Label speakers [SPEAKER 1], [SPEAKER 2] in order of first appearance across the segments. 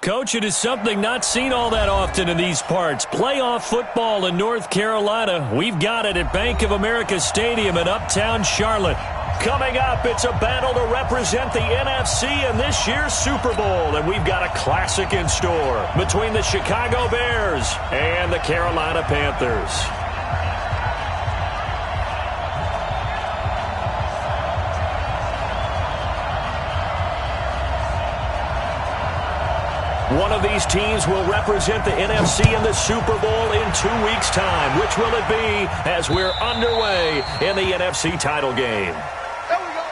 [SPEAKER 1] Coach, it is something not seen all that often in these parts. Playoff football in North Carolina. We've got it at Bank of America Stadium in Uptown Charlotte. Coming up, it's a battle to represent the NFC in this year's Super Bowl. And we've got a classic in store between the Chicago Bears and the Carolina Panthers. One of these teams will represent the NFC in the Super Bowl in 2 weeks' time. Which will it be as we're underway in the NFC title game?
[SPEAKER 2] There we go.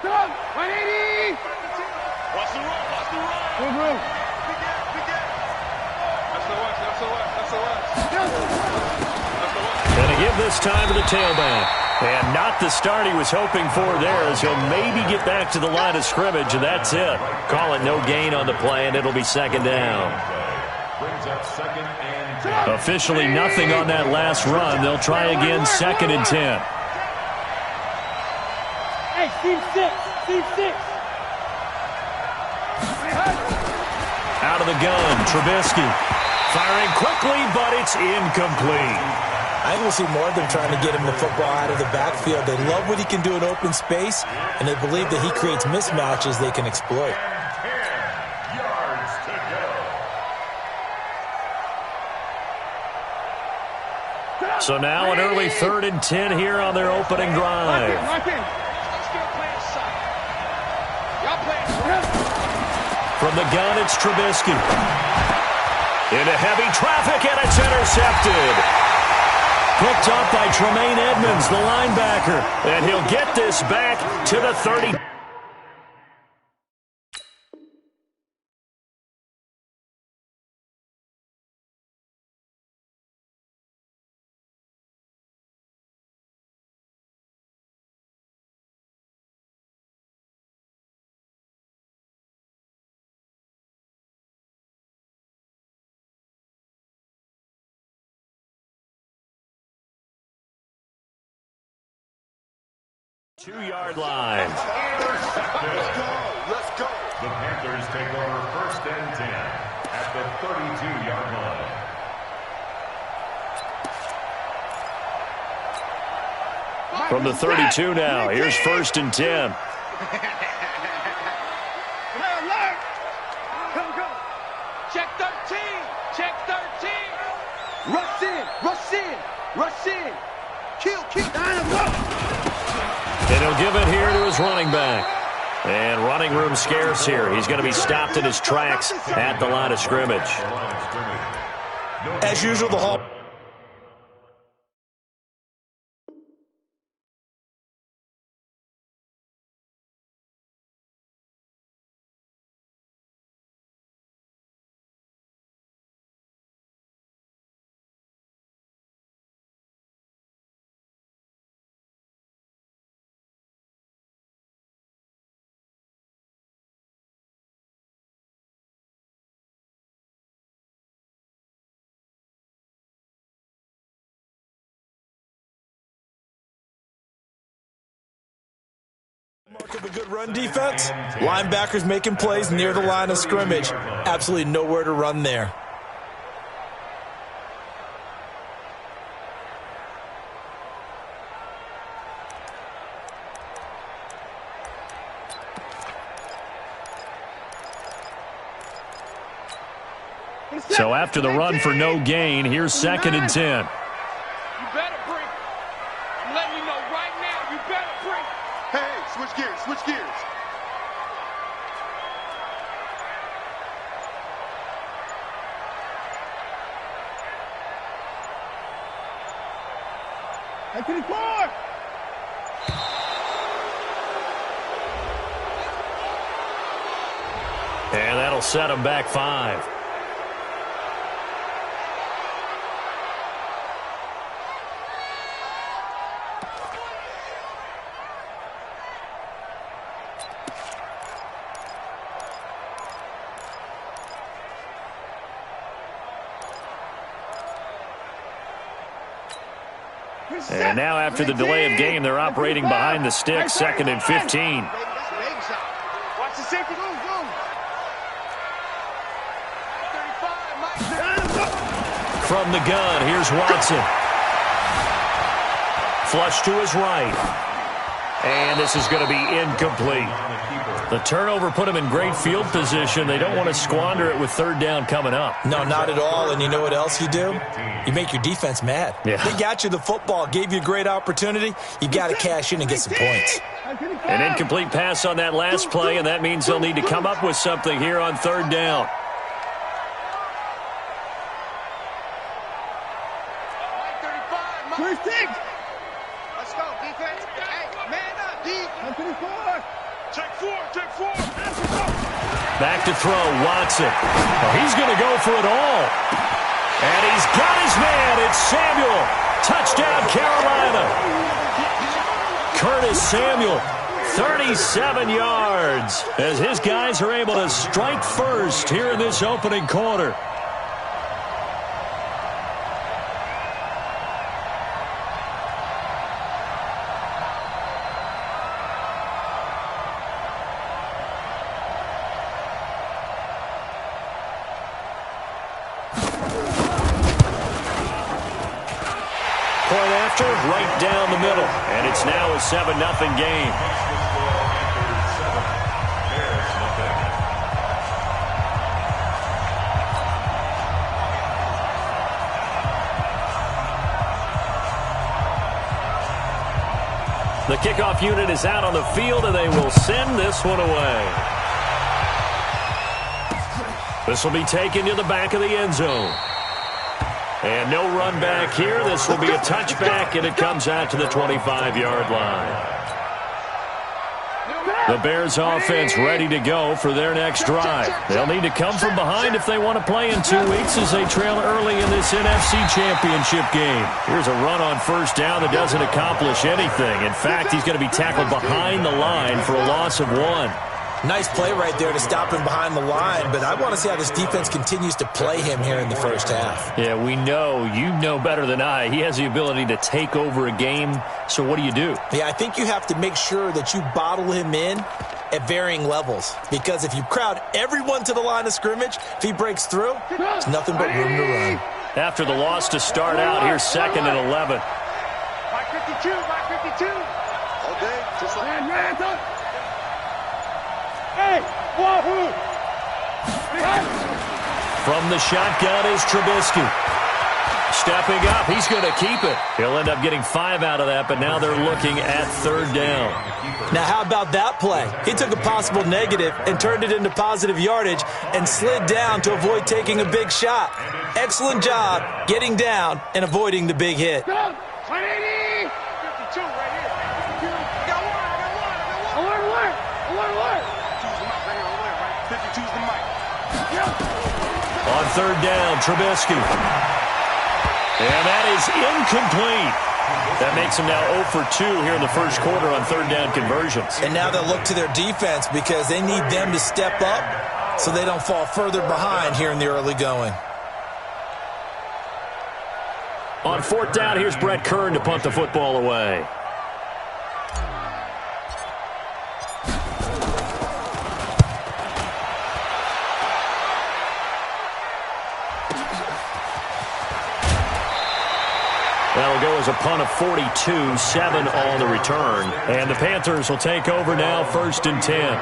[SPEAKER 2] Come on, 180.
[SPEAKER 3] Watch the run, watch the run.
[SPEAKER 2] Good move.
[SPEAKER 3] That's the one.
[SPEAKER 1] And to give this time to the tailback. And not the start he was hoping for there, as he'll maybe get back to the line of scrimmage, and that's it. Call it no gain on the play, and it'll be second down. Officially nothing on that last run. They'll try again, 2nd and 10.
[SPEAKER 2] Hey, Steve 6. Steve 6.
[SPEAKER 1] Out of the gun, Trubisky. Firing quickly, but it's incomplete.
[SPEAKER 4] I think we'll see more of them trying to get him the football out of the backfield. They love what he can do in open space, and they believe that he creates mismatches they can exploit.
[SPEAKER 3] 10 yards to go.
[SPEAKER 1] So now an early 3rd and 10 here on their opening drive. From the gun, it's Trubisky. Into heavy traffic, and it's intercepted. Picked up by Tremaine Edmonds, the linebacker. And he'll get this back to the 30. Two-yard line.
[SPEAKER 3] Let's go. The Panthers take over 1st and 10 at the 32-yard line.
[SPEAKER 1] From the 32 now, here's 1st and 10.
[SPEAKER 2] Check 13. Check 13. Rush in. Rush in. Rush in. Kill.
[SPEAKER 1] And he'll give it here to his running back. And running room scarce here. He's going to be stopped in his tracks at the line of scrimmage.
[SPEAKER 4] As usual, the Hall. Mark of a good run defense. Linebackers making plays near the line of scrimmage. Absolutely nowhere to run there.
[SPEAKER 1] So after the run for no gain, here's 2nd and 10.
[SPEAKER 2] You better bring. I'm letting you know right now, you better bring.
[SPEAKER 3] Hey, switch gears, switch gears.
[SPEAKER 2] Head to the court.
[SPEAKER 1] And that'll set him back 5. And now after the delay of game, they're operating behind the sticks, 2nd and 15.
[SPEAKER 2] Watch the safety. Go.
[SPEAKER 1] From the gun, here's Watson. Flush to his right. And this is going to be incomplete. The turnover put him in great field position. They don't want to squander it with 3rd down coming up.
[SPEAKER 4] No, not at all. And you know what else you do? You make your defense mad.
[SPEAKER 1] Yeah.
[SPEAKER 4] They got you the football, gave you a great opportunity. You got to cash in and get some points.
[SPEAKER 1] An incomplete pass on that last play, and that means they'll need to come up with something here on 3rd down.
[SPEAKER 2] Let's go, defense. Hey, man up, D. Take four.
[SPEAKER 1] Back to throw, Watson. Oh, he's going to go for it all. And he's got his man. It's Samuel. Touchdown, Carolina. Curtis Samuel, 37 yards, as his guys are able to strike first here in this opening quarter. Right down the middle, and it's now a 7-0 game. The kickoff unit is out on the field, and they will send this one away. This will be taken to the back of the end zone. And no run back here. This will be a touchback, and it comes out to the 25-yard line. The Bears offense ready to go for their next drive. They'll need to come from behind if they want to play in 2 weeks as they trail early in this NFC Championship game. Here's a run on 1st down that doesn't accomplish anything. In fact, he's going to be tackled behind the line for a loss of 1.
[SPEAKER 4] Nice play right there to stop him behind the line, but I want to see how this defense continues to play him here in the 1st half.
[SPEAKER 1] Yeah, we know. You know better than I. He has the ability to take over a game, so what do you do?
[SPEAKER 4] Yeah, I think you have to make sure that you bottle him in at varying levels, because if you crowd everyone to the line of scrimmage, if he breaks through, there's nothing but room to run.
[SPEAKER 1] After the loss to start out, here's 2nd and 11.
[SPEAKER 2] By 52. All day, just like man. Hey, wahoo!
[SPEAKER 1] From the shotgun is Trubisky. Stepping up, he's going to keep it. He'll end up getting 5 out of that, but now they're looking at 3rd down.
[SPEAKER 4] Now, how about that play? He took a possible negative and turned it into positive yardage and slid down to avoid taking a big shot. Excellent job getting down and avoiding the big hit.
[SPEAKER 2] 180! 52 right here. I got one. Alert. 52's the mic.
[SPEAKER 1] On 3rd down, Trubisky. And that is incomplete. That makes them now 0 for 2 here in the 1st quarter on 3rd down conversions.
[SPEAKER 4] And now they'll look to their defense because they need them to step up so they don't fall further behind here in the early going.
[SPEAKER 1] On 4th down, here's Brett Kern to punt the football away. That'll go as a punt of 42, 7 on the return. And the Panthers will take over now, 1st and 10.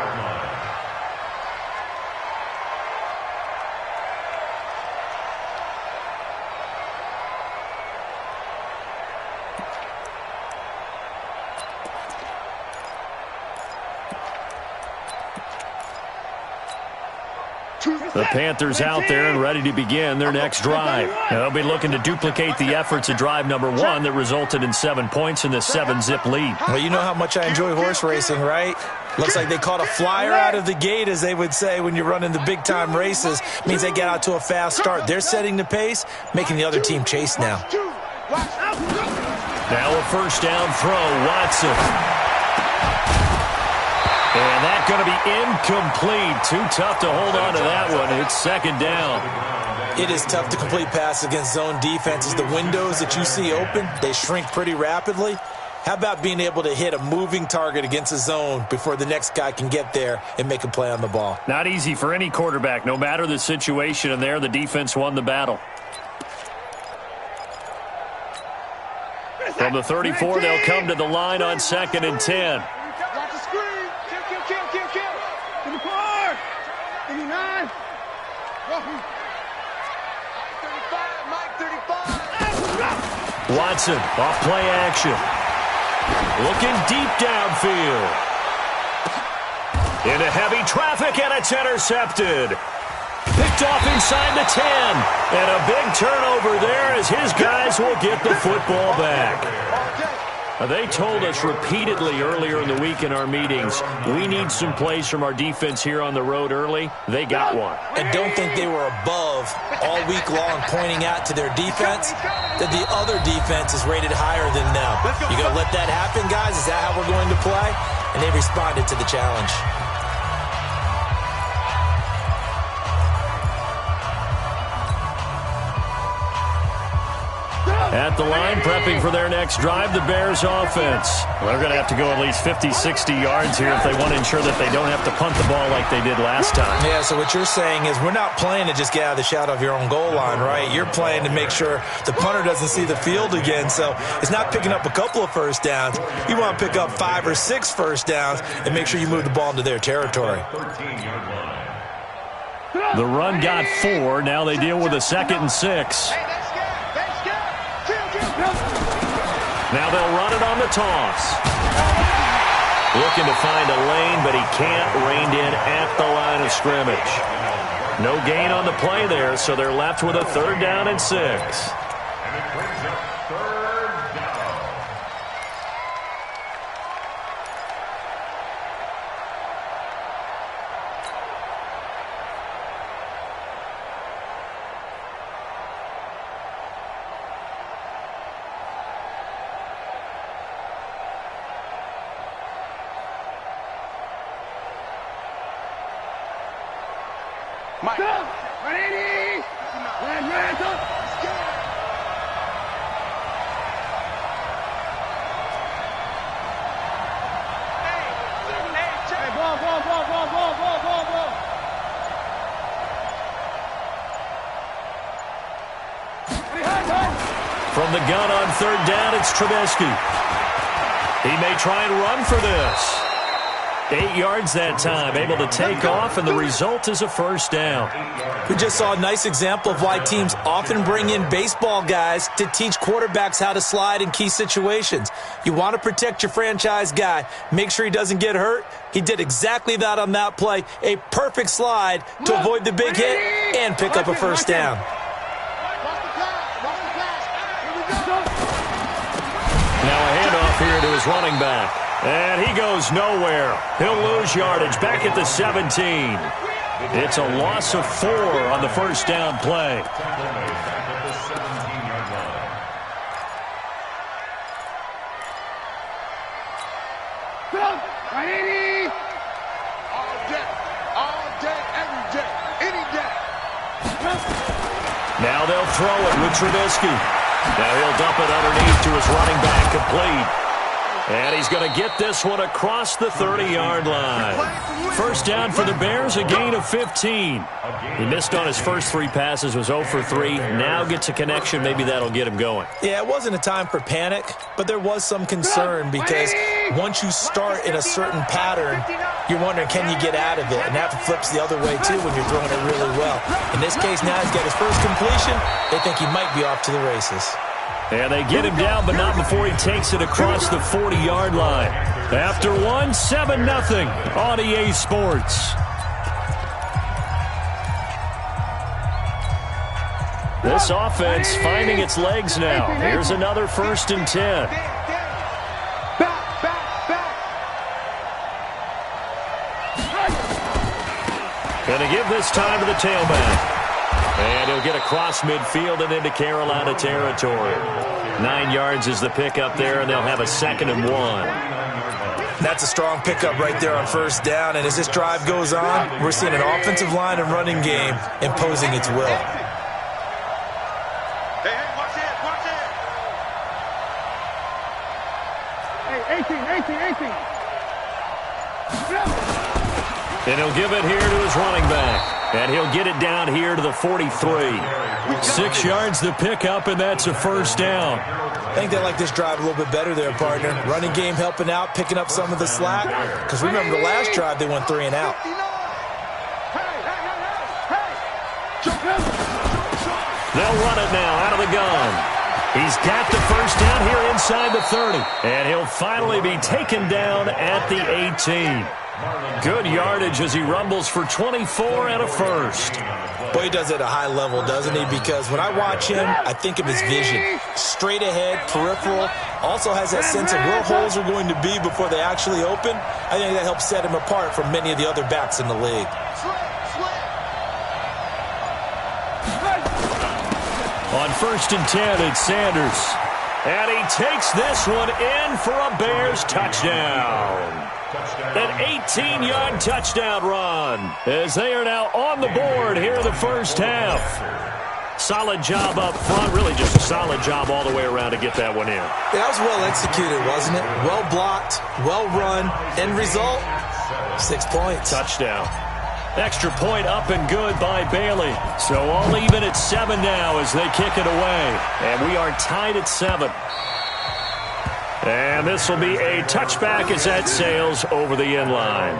[SPEAKER 1] The Panthers out there and ready to begin their next drive. Now, they'll be looking to duplicate the efforts of drive number 1 that resulted in 7 points in the 7-zip lead.
[SPEAKER 4] Well, you know how much I enjoy horse racing, right? Looks like they caught a flyer out of the gate, as they would say when you're running the big-time races. Means they get out to a fast start. They're setting the pace, making the other team chase now.
[SPEAKER 1] Now a 1st down throw, Watson. And that going to be incomplete. Too tough to hold on to that one. It's second down.
[SPEAKER 4] It is tough to complete passes against zone defenses. The windows that you see open, they shrink pretty rapidly. How about being able to hit a moving target against a zone before the next guy can get there and make a play on the ball?
[SPEAKER 1] Not easy for any quarterback, no matter the situation, and there the defense won the battle. From the 34, they'll come to the line on 2nd and 10.
[SPEAKER 2] Watch the screen. Kill. 34. 39. 35. Mike, 35.
[SPEAKER 1] Watson, off play action. Looking deep downfield. Into heavy traffic, and it's intercepted. Picked off inside the 10. And a big turnover there as his guys will get the football back. They told us repeatedly earlier in the week in our meetings, we need some plays from our defense here on the road early. They got one.
[SPEAKER 4] And don't think they were above all week long pointing out to their defense that the other defense is rated higher than them. You going to let that happen, guys? Is that how we're going to play? And they responded to the challenge.
[SPEAKER 1] At the line, prepping for their next drive, the Bears offense. Well, they're going to have to go at least 50, 60 yards here if they want to ensure that they don't have to punt the ball like they did last time.
[SPEAKER 4] Yeah, so what you're saying is we're not playing to just get out of the shadow of your own goal line, right? You're playing to make sure the punter doesn't see the field again. So it's not picking up a couple of first downs. You want to pick up 5 or 6 first downs and make sure you move the ball into their territory.
[SPEAKER 1] The run got 4. Now they deal with a 2nd and 6. Now they'll run it on the toss. Looking to find a lane, but he can't. Reined in at the line of scrimmage. No gain on the play there, so they're left with a 3rd down and 6.
[SPEAKER 3] And it brings up 3rd down.
[SPEAKER 2] Mike. 180. Hey, ball.
[SPEAKER 1] From the gun on 3rd down, it's Trubisky. He may try and run for this. 8 yards that time, able to take off, and the result is a 1st down.
[SPEAKER 4] We just saw a nice example of why teams often bring in baseball guys to teach quarterbacks how to slide in key situations. You want to protect your franchise guy. Make sure he doesn't get hurt. He did exactly that on that play. A perfect slide to avoid the big hit and pick up a 1st down.
[SPEAKER 1] Now a handoff here to his running back. And he goes nowhere. He'll lose yardage back at the 17. It's a loss of 4 on the 1st down play.
[SPEAKER 2] All day, every day, any day.
[SPEAKER 1] Now they'll throw it with Trubisky. Now he'll dump it underneath to his running back, complete. And he's going to get this one across the 30-yard line. 1st down for the Bears, a gain of 15. He missed on his first 3 passes, was 0 for 3. Now gets a connection. Maybe that'll get him going.
[SPEAKER 4] Yeah, it wasn't a time for panic, but there was some concern because once you start in a certain pattern, you're wondering, can you get out of it? And that flips the other way, too, when you're throwing it really well. In this case, now he's got his first completion. They think he might be off to the races.
[SPEAKER 1] And they get him down, but not before he takes it across the 40-yard line. After 1, 7-0 on EA Sports. This offense finding its legs now. Here's another 1st and 10. Going to give this time to the tailback. And he'll get across midfield and into Carolina territory. 9 yards is the pickup there, and they'll have a 2nd and 1.
[SPEAKER 4] That's a strong pickup right there on first down. And as this drive goes on, we're seeing an offensive line and running game imposing its will.
[SPEAKER 5] Hey, watch it, watch it.
[SPEAKER 2] Hey, 18.
[SPEAKER 1] And he'll give it here to his running back. And he'll get it down here to the 43. 6 yards the pickup, and that's a first down.
[SPEAKER 4] I think they like this drive a little bit better there, partner. Running game helping out, picking up some of the slack. Because remember the last drive, they went 3 and out.
[SPEAKER 1] They'll run it now out of the gun. He's got the first down here inside the 30. And he'll finally be taken down at the 18. Good yardage as he rumbles for 24 and a first.
[SPEAKER 4] Boy, he does it at a high level, doesn't he? Because when I watch him, I think of his vision. Straight ahead, peripheral. Also has that sense of where holes are going to be before they actually open. I think that helps set him apart from many of the other backs in the league.
[SPEAKER 1] On 1st and 10, it's Sanders. And he takes this one in for a Bears touchdown. An 18-yard touchdown run as they are now on the board here in the first half. Solid job up front, really just a solid job all the way around to get that one in.
[SPEAKER 4] That was well executed, wasn't it? Well blocked, well run. End result, 6 points.
[SPEAKER 1] Touchdown. Extra point up and good by Bailey. So all even at 7 now as they kick it away. And we are tied at 7. And this will be a touchback as that sails over the end line.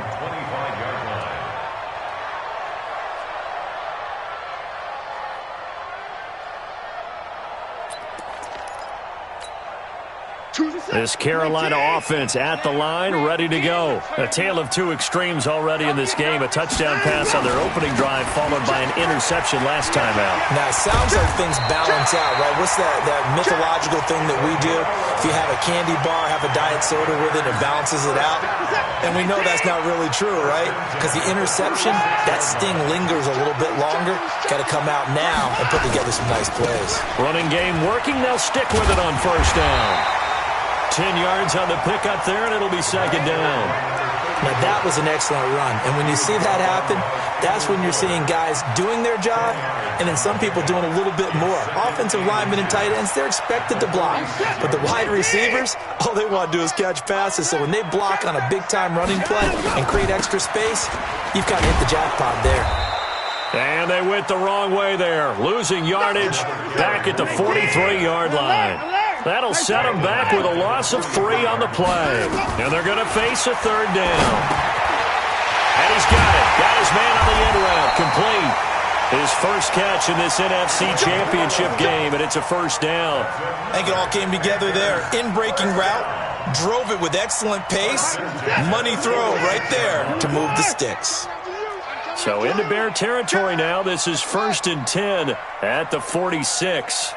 [SPEAKER 1] This Carolina offense at the line, ready to go. A tale of 2 extremes already in this game. A touchdown pass on their opening drive, followed by an interception last time out.
[SPEAKER 4] Now, it sounds like things balance out, right? What's that mythological thing that we do? If you have a candy bar, have a diet soda with it, it balances it out. And we know that's not really true, right? Because the interception, that sting lingers a little bit longer. Got to come out now and put together some nice plays.
[SPEAKER 1] Running game working. They'll stick with it on first down. 10 yards on the pickup there, and it'll be second down.
[SPEAKER 4] Now, that was an excellent run. And when you see that happen, that's when you're seeing guys doing their job and then some people doing a little bit more. Offensive linemen and tight ends, they're expected to block. But the wide receivers, all they want to do is catch passes. So when they block on a big-time running play and create extra space, you've kind of hit the jackpot there.
[SPEAKER 1] And they went the wrong way there, losing yardage back at the 43-yard line. That'll set them back with a loss of 3 on the play. And they're going to face a third down. And he's got it. Got his man on the end route. Complete. His first catch in this NFC Championship game, and it's a first down.
[SPEAKER 4] I think it all came together there. In-breaking route. Drove it with excellent pace. Money throw right there to move the sticks.
[SPEAKER 1] So into Bear territory now. This is 1st and 10 at the 46.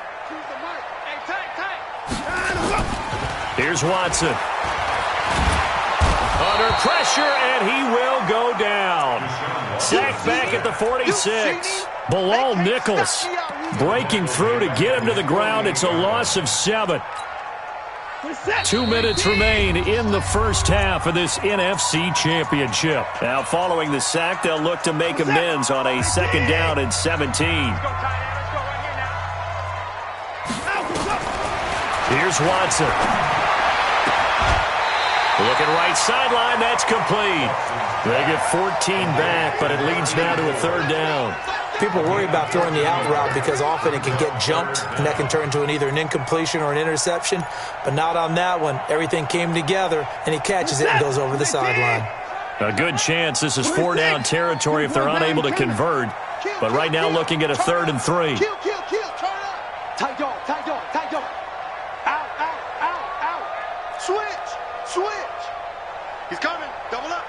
[SPEAKER 1] Here's Watson. Under pressure, and he will go down. Sacked back at the 46. Bilal Nichols breaking through to get him to the ground. It's a loss of 7. 2 minutes remain in the first half of this NFC Championship. Now, following the sack, they'll look to make amends on a 2nd down and 17. Here's Watson. Looking right sideline, that's complete. They get 14 back, but it leads now to a 3rd down.
[SPEAKER 4] People worry about throwing the out route because often it can get jumped, and that can turn into either an incompletion or an interception. But not on that one. Everything came together, and he catches it and goes over the sideline.
[SPEAKER 1] A good chance this is 4-down territory if they're unable to convert. But right now looking at a 3rd and 3.
[SPEAKER 2] Kill, turn up. Tight dog. Out. Switch.
[SPEAKER 5] He's coming. Double up.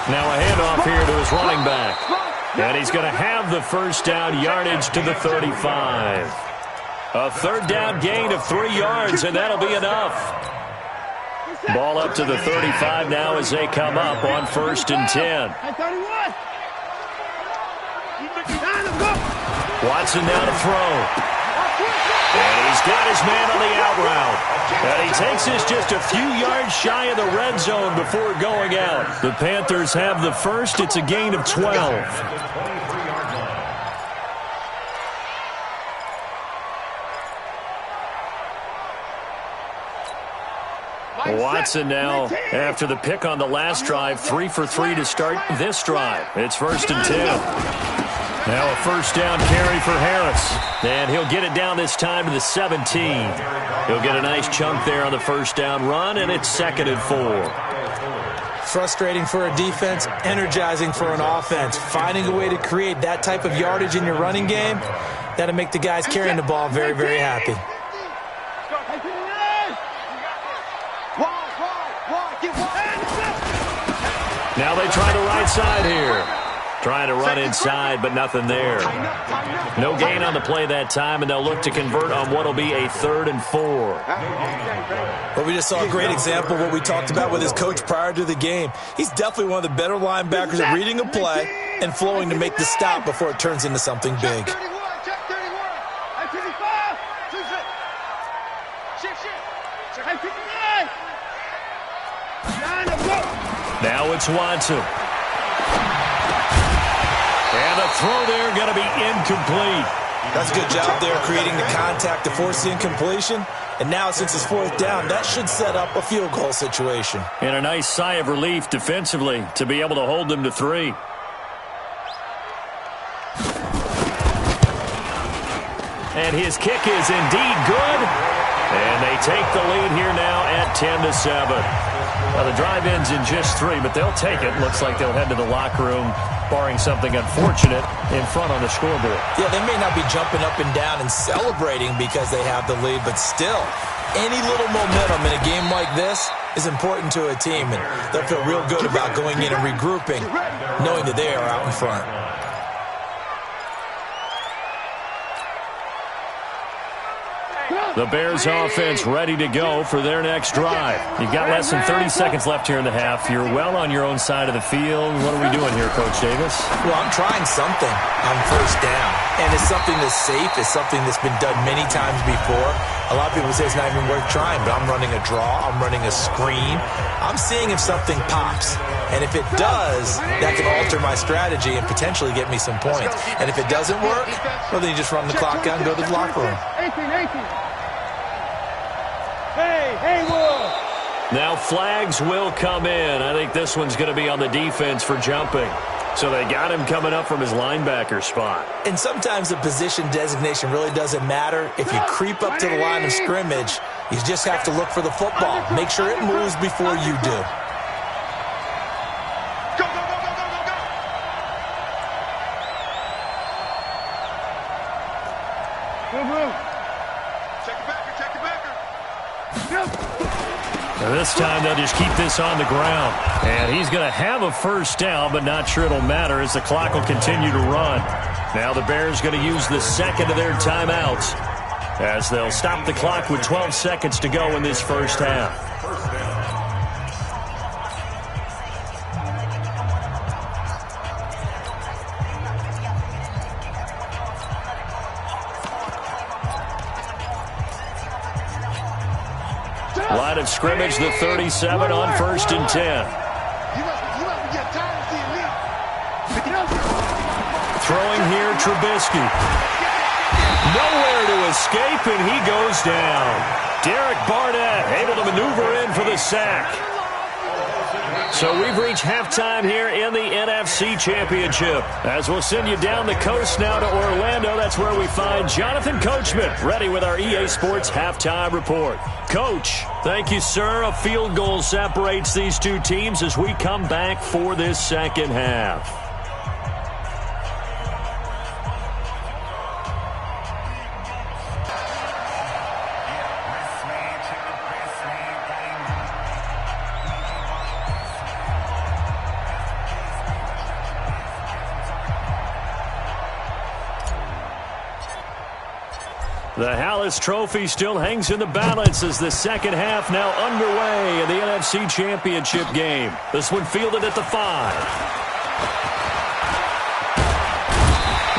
[SPEAKER 1] Now a handoff here to his running back. And he's going to have the first down, yardage to the 35. A 3rd down gain of 3 yards, and that'll be enough. Ball up to the 35 now as they come up on 1st and 10. Watson now to throw. And he's got his man on the out route. And he takes this just a few yards shy of the red zone before going out. The Panthers have the first. It's a gain of 12. Watson now, after the pick on the last drive, 3 for 3 to start this drive. It's 1st and 10. Now a first down carry for Harris. And he'll get it down this time to the 17. He'll get a nice chunk there on the first down run, and it's 2nd and 4.
[SPEAKER 4] Frustrating for a defense, energizing for an offense. Finding a way to create that type of yardage in your running game, that'll make the guys carrying the ball very, very happy.
[SPEAKER 1] Now they try the right side here. Trying to run inside, but nothing there. No gain on the play that time, and they'll look to convert on what will be a 3rd and 4.
[SPEAKER 4] Well, we just saw a great example of what we talked about with his coach prior to the game. He's definitely one of the better linebackers at reading a play and flowing to make the stop before it turns into something big.
[SPEAKER 1] Now it's Watson. And the throw there going to be incomplete.
[SPEAKER 4] That's a good job there creating the contact to force the incompletion. And now since it's 4th down, that should set up a field goal situation.
[SPEAKER 1] And a nice sigh of relief defensively to be able to hold them to 3. And his kick is indeed good. And they take the lead here now at 10-7. Now, the drive ends in just 3, but they'll take it. Looks like they'll head to the locker room, barring something unfortunate, in front on the scoreboard.
[SPEAKER 4] Yeah, they may not be jumping up and down and celebrating because they have the lead, but still, any little momentum in a game like this is important to a team, and they'll feel real good about going in and regrouping, knowing that they are out in front.
[SPEAKER 1] The Bears offense ready to go for their next drive. You've got less than 30 seconds left here in the half. You're well on your own side of the field. What are we doing here, Coach Davis?
[SPEAKER 4] Well, I'm trying something on 1st down. And it's something that's safe. It's something that's been done many times before. A lot of people say it's not even worth trying, but I'm running a draw. I'm running a screen. I'm seeing if something pops. And if it does, that can alter my strategy and potentially get me some points. And if it doesn't work, well, then you just run the clock out and go to the locker room.
[SPEAKER 5] 18. Hey,
[SPEAKER 1] now flags will come in. I think this one's going to be on the defense for jumping. So they got him coming up from his linebacker spot.
[SPEAKER 4] And sometimes the position designation really doesn't matter. If you creep up to the line of scrimmage, you just have to look for the football. Make sure it moves before you do.
[SPEAKER 5] Go, go, go, go, go, go, go. Check the backer, check the backer.
[SPEAKER 1] And this time they'll just keep this on the ground. And he's going to have a first down, but not sure it'll matter as the clock will continue to run. Now the Bears going to use the 2nd of their timeouts as they'll stop the clock with 12 seconds to go in this first half. Line of scrimmage, the 37 on 1st and 10. Throwing here, Trubisky. Nowhere to escape, and he goes down. Derek Barnett able to maneuver in for the sack. So we've reached halftime here in the NFC Championship. As we'll send you down the coast now to Orlando, that's where we find Jonathan Coachman ready with our EA Sports Halftime Report. Coach, thank you, sir. A field goal separates these two teams as we come back for this second half. The Hallis Trophy still hangs in the balance as the second half now underway in the NFC Championship game. This one fielded at the 5.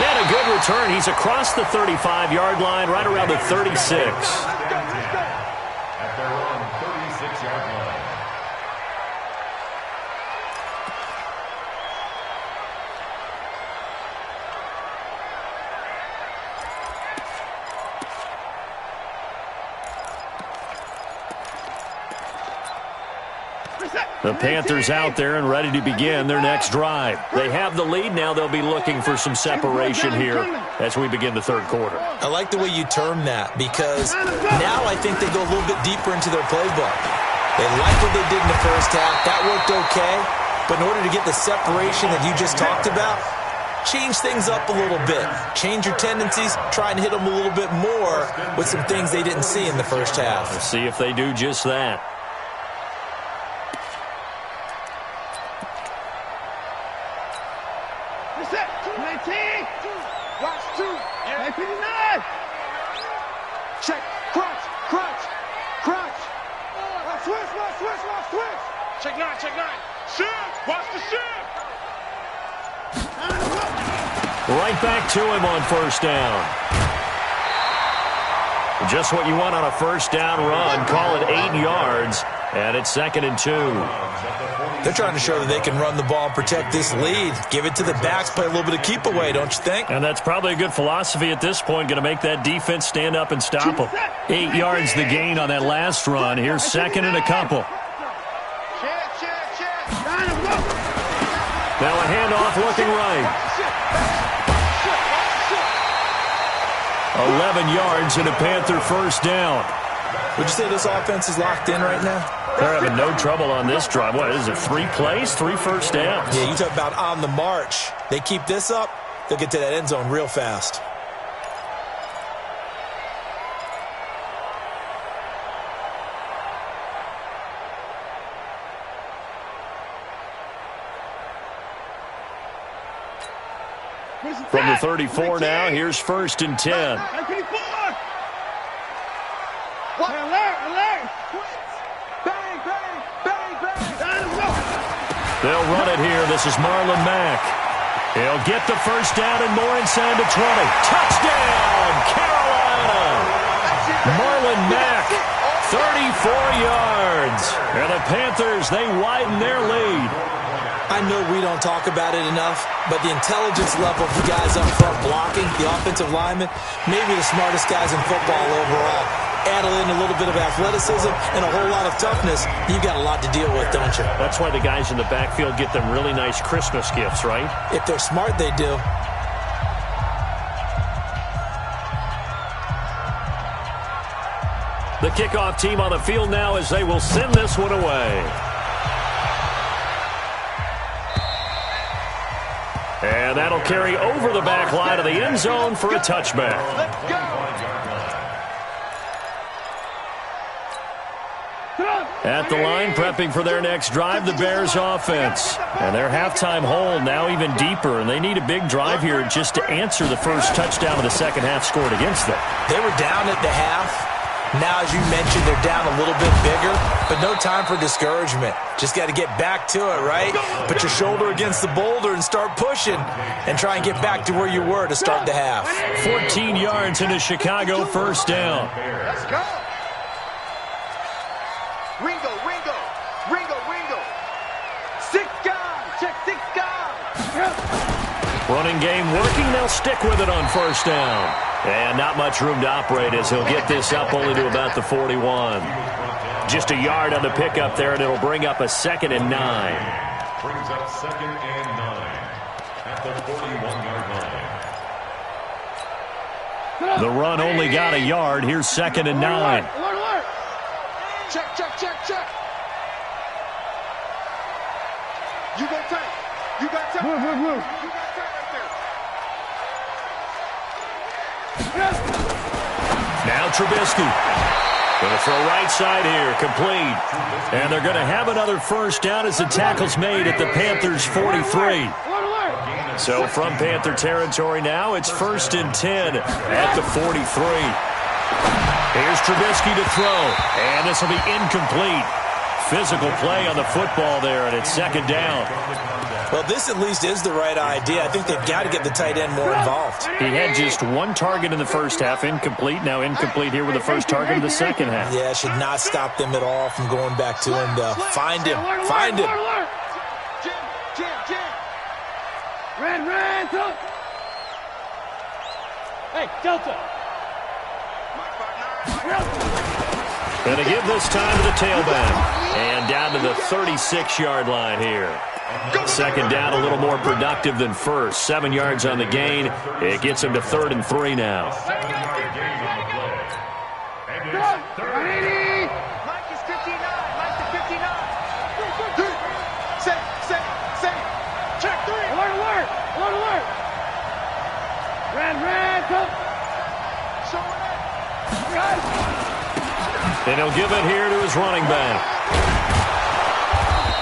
[SPEAKER 1] And a good return. He's across the 35-yard line, right around the 36.
[SPEAKER 3] At their own 36-yard line.
[SPEAKER 1] The Panthers out there and ready to begin their next drive. They have the lead now. They'll be looking for some separation here as we begin the third quarter.
[SPEAKER 4] I like the way you term that because now I think they go a little bit deeper into their playbook. They like what they did in the first half. That worked okay. But in order to get the separation that you just talked about, change things up a little bit. Change your tendencies. Try and hit them a little bit more with some things they didn't see in the first half.
[SPEAKER 1] Let's see if they do just that.
[SPEAKER 2] Check, crunch, crunch, crunch. Switch. Check nine. Shift, watch the shift.
[SPEAKER 1] Right back to him on first down. Just what you want on a first down run. Call it 8 yards, and it's 2nd and 2.
[SPEAKER 4] They're trying to show that they can run the ball and protect this lead. Give it to the backs, play a little bit of keep away, don't you think?
[SPEAKER 1] And that's probably a good philosophy at this point. Going to make that defense stand up and stop them. 8 yards the gain on that last run. Here's 2nd and a couple. Now a handoff looking right. 11 yards and a Panther first down.
[SPEAKER 4] Would you say this offense is locked in right now?
[SPEAKER 1] They're having no trouble on this drive. What is it, 3 plays, 3 first downs?
[SPEAKER 4] Yeah, you talk about on the march. They keep this up, they'll get to that end zone real fast.
[SPEAKER 1] From the 34 now, here's 1st and 10. They'll run it here. This is Marlon Mack. He'll get the first down and more inside the 20. Touchdown, Carolina! Marlon Mack, 34 yards. And the Panthers, they widen their lead.
[SPEAKER 4] I know we don't talk about it enough, but the intelligence level of the guys up front blocking, the offensive linemen, maybe the smartest guys in football overall. Add in a little bit of athleticism and a whole lot of toughness, you've got a lot to deal with, don't you?
[SPEAKER 1] That's why the guys in the backfield get them really nice Christmas gifts, right?
[SPEAKER 4] If they're smart, they do.
[SPEAKER 1] The kickoff team on the field now as they will send this one away. And that'll carry over the back line of the end zone for a touchback.
[SPEAKER 2] Let's go.
[SPEAKER 1] At the line, prepping for their next drive, the Bears offense. And their halftime hole now even deeper, and they need a big drive here just to answer the first touchdown of the second half scored against them.
[SPEAKER 4] They were down at the half. Now, as you mentioned, they're down a little bit bigger, but no time for discouragement. Just got to get back to it, right? Put your shoulder against the boulder and start pushing and try and get back to where you were to start the half.
[SPEAKER 1] 14 yards into Chicago, first down.
[SPEAKER 2] Let's go. Ringo. 6 guys. Check 6 guys.
[SPEAKER 1] Running game working. They'll stick with it on first down. And not much room to operate as he'll get this up only to about the 41. Just a yard on the pickup there, and it'll bring up a 2nd and 9.
[SPEAKER 3] Brings up 2nd and 9 at the 41-yard line.
[SPEAKER 1] The run only got a yard. Here's 2nd and 9.
[SPEAKER 2] Alert. Check. You got time. Move. You got time right there.
[SPEAKER 1] Now Trubisky. Going to throw right side here, complete. And they're going to have another first down as the tackle's made at the Panthers' 43. So from Panther territory now, it's 1st and 10 at the 43. Here's Trubisky to throw, and this will be incomplete. Physical play on the football there, and it's 2nd down.
[SPEAKER 4] Well, this at least is the right idea. I think they've got to get the tight end more involved.
[SPEAKER 1] He had just one target in the first half, incomplete. Now incomplete here with the first target of the second half.
[SPEAKER 4] Yeah, should not stop them at all from going back to him to find him. Find him.
[SPEAKER 2] Jim. Red, up. Hey, Delta.
[SPEAKER 1] Going to give this time to the tailback. And down to the 36-yard line here. Second down, a little more productive than first. 7 yards on the gain. It gets him to 3rd and 3 now.
[SPEAKER 5] Mike is 59. Say. Check 3.
[SPEAKER 2] Alert. Red, up.
[SPEAKER 5] Show it.
[SPEAKER 1] And he'll give it here to his running back.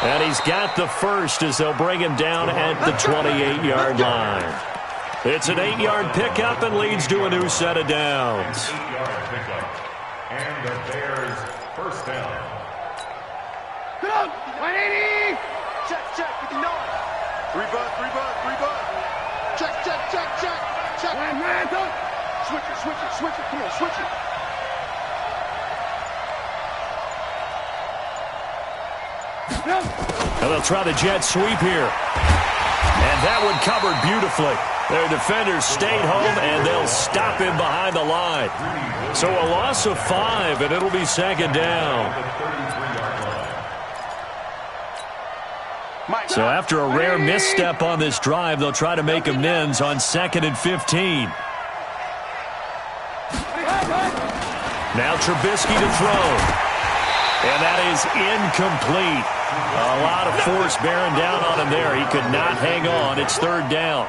[SPEAKER 1] And he's got the first as they'll bring him down at the 28-yard line. It's an 8-yard pickup and leads to a new set of downs.
[SPEAKER 3] 8-yard pickup. And the Bears first down.
[SPEAKER 2] Get up. 180.
[SPEAKER 5] Check. 59. 3 bud. Check.
[SPEAKER 2] Red, up.
[SPEAKER 5] Switch it. Come on, switch it.
[SPEAKER 1] And they'll try the jet sweep here. And that one covered beautifully. Their defenders stayed home, and they'll stop him behind the line. So a loss of 5, and it'll be second down. So after a rare misstep on this drive, they'll try to make amends on 2nd and 15. Now Trubisky to throw. And that is incomplete. A lot of force bearing down on him there. He could not hang on. It's 3rd down.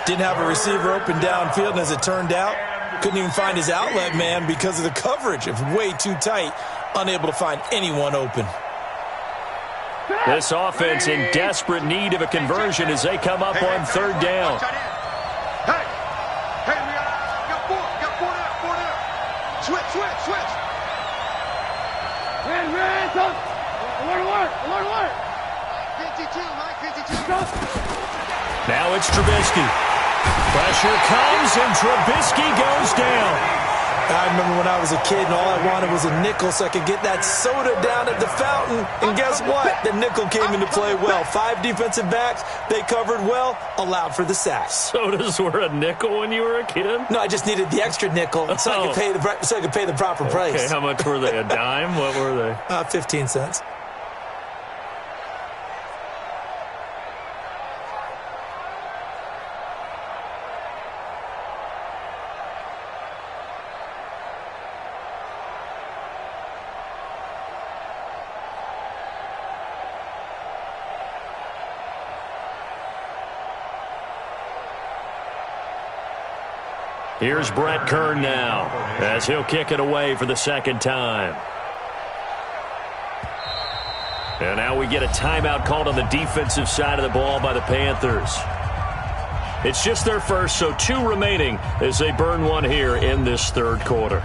[SPEAKER 4] Didn't have a receiver open downfield, and as it turned out, couldn't even find his outlet man because of the coverage. It was way too tight, unable to find anyone open.
[SPEAKER 1] This offense in desperate need of a conversion as they come up on 3rd down.
[SPEAKER 5] Hey, we got 4 down. Switch.
[SPEAKER 2] Red, up. Alert.
[SPEAKER 5] 52, Mike, 52.
[SPEAKER 1] Now it's Trubisky. Pressure comes, and Trubisky goes down.
[SPEAKER 4] I remember when I was a kid and all I wanted was a nickel so I could get that soda down at the fountain. And guess what? The nickel came into play well. 5 defensive backs, they covered well, allowed for the sack.
[SPEAKER 1] Sodas were a nickel when you were a kid?
[SPEAKER 4] No, I just needed the extra nickel so I could pay the proper price.
[SPEAKER 1] Okay, how much were they? A dime? What were they?
[SPEAKER 4] 15 cents.
[SPEAKER 1] Here's Brett Kern now as he'll kick it away for the 2nd time. And now we get a timeout called on the defensive side of the ball by the Panthers. It's just their first, so 2 remaining as they burn one here in this 3rd quarter.